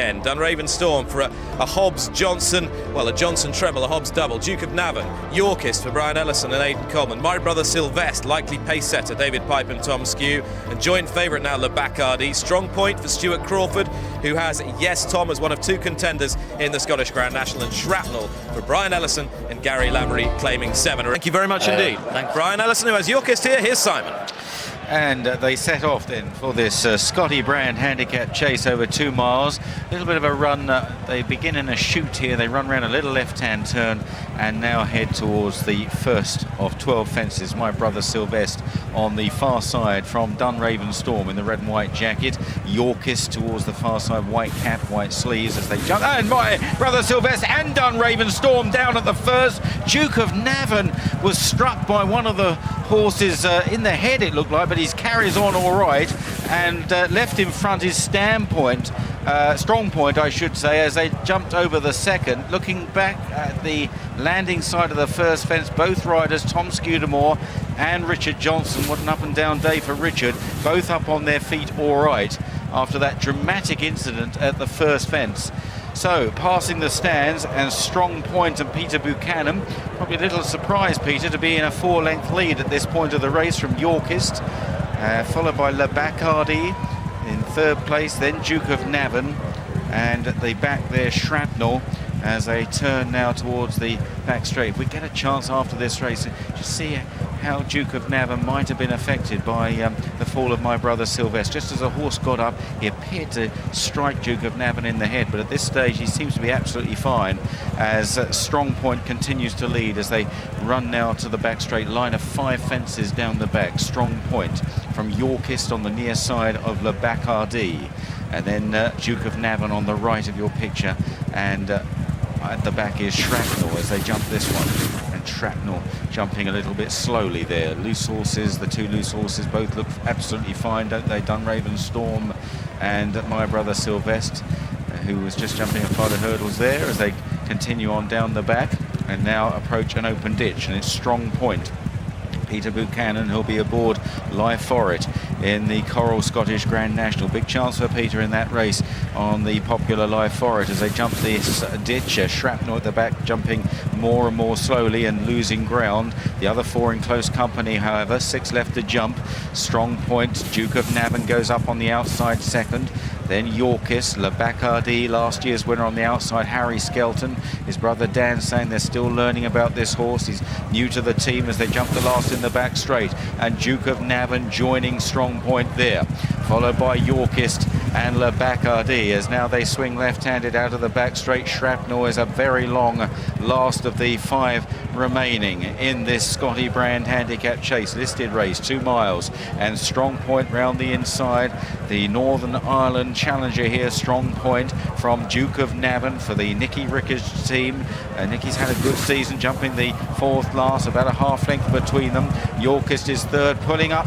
Dunraven Storm for a Hobbs-Johnson, well, a Johnson treble, a Hobbs double. Duke of Navan, Yorkist for Brian Ellison and Aidan Coleman. My Brother Sylvester, likely pace setter, David Pipe and Tom Skew. And joint favourite now, Le Bacardi. Strongpoint for Stuart Crawford, who has Yes Tom as one of two contenders in the Scottish Grand National. And Shrapnel for Brian Ellison and Gary Lavery claiming 7. Thank you very much indeed. Thank Brian Ellison, who has Yorkist here. Here's Simon. And they set off then for this Scotty brand handicap chase over 2 miles. A little bit of a run. They begin in a shoot here. They run around a little left-hand turn and now head towards the first of 12 fences. My Brother Sylvester on the far side from Dunraven Storm in the red and white jacket. Yorkist towards the far side, white cap, white sleeves as they jump. And My Brother Sylvester and Dunraven Storm down at the first. Duke of Navan was struck by one of the horses in the head, it looked like, but he carries on all right, and left in front is Strongpoint, I should say, as they jumped over the second. Looking back at the landing side of the first fence, both riders, Tom Scudamore and Richard Johnson, what an up and down day for Richard, both up on their feet all right after that dramatic incident at the first fence. So, passing the stands, and Strongpoint and Peter Buchanan, probably a little surprise, Peter, to be in a 4-length lead at this point of the race from Yorkist, followed by Le Bacardi in third place, then Duke of Navan, and at the back there, Shrapnel, as they turn now towards the back straight. If we get a chance after this race to see how Duke of Navan might have been affected by the fall of My Brother Sylvester. Just as the horse got up, he appeared to strike Duke of Navan in the head, but at this stage he seems to be absolutely fine as Strongpoint continues to lead as they run now to the back straight. Line of 5 fences down the back. Strongpoint from Yorkist on the near side of Le Bacardi, and then Duke of Navan on the right of your picture, and at the back is Shrapnel as they jump this one, and Shrapnel jumping a little bit slowly there. Loose horses, the 2 loose horses both look absolutely fine, don't they? Dunraven Storm and My Brother Sylvester, who was just jumping a flight of hurdles there as they continue on down the back and now approach an open ditch, and it's Strongpoint. Peter Buchanan, who'll be aboard live for it in the Coral Scottish Grand National. Big chance for Peter in that race on the popular live for it as they jump this ditch. Shrapnel at the back jumping more and more slowly and losing ground. The other 4 in close company, however. 6 left to jump. Strongpoint, Duke of Navan goes up on the outside second. Then Yorkist, Le Bacardi, last year's winner on the outside, Harry Skelton. His brother Dan saying they're still learning about this horse. He's new to the team as they jump the last in the back straight. And Duke of Navan joining Strongpoint there, followed by Yorkist and Le Bacardi as now they swing left-handed out of the back straight. Shrapnel is a very long last of the 5 remaining in this Scotty brand handicap chase listed race, 2 miles, and Strongpoint round the inside. The Northern Ireland challenger here, Strongpoint from Duke of Navan for the Nicky Rickers team. Nicky's had a good season, jumping the 4th last, about a half length between them. Yorkist is third, pulling up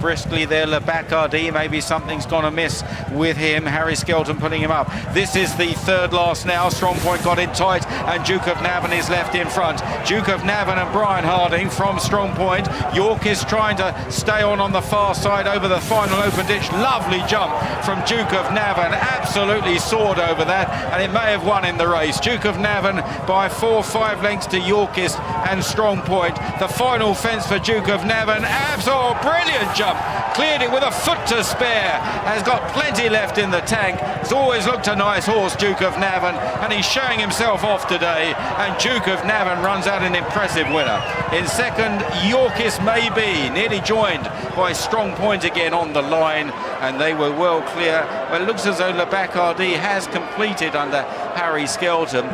briskly there. Le Bacardi, maybe something's gone amiss with him. Harry Skelton pulling him up. This is the 3rd last now. Strongpoint got in tight and Duke of Navan is left in front. Duke of Navan and Brian Harding from Strongpoint. Yorkist trying to stay on the far side over the final open ditch. Lovely jump from Duke of Navan, absolutely soared over that, and it may have won in the race. Duke of Navan by 4-5 lengths to Yorkist and Strongpoint. The final fence for Duke of Navan, absolute brilliant jump, cleared it with a foot to spare, has got plenty left in the tank. It's always looked a nice horse, Duke of Navan, and he's showing himself off today, and Duke of Navan runs out an impressive winner. In second, Yorkist may be, nearly joined by Strongpoint again on the line, and they were well clear. Well, it looks as though Le Bacardi has completed under Harry Skelton.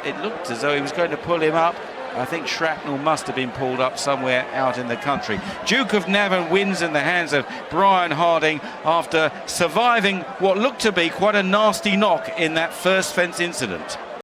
It looked as though he was going to pull him up. I think Shrapnel must have been pulled up somewhere out in the country. Duke of Navan wins in the hands of Brian Harding after surviving what looked to be quite a nasty knock in that first fence incident.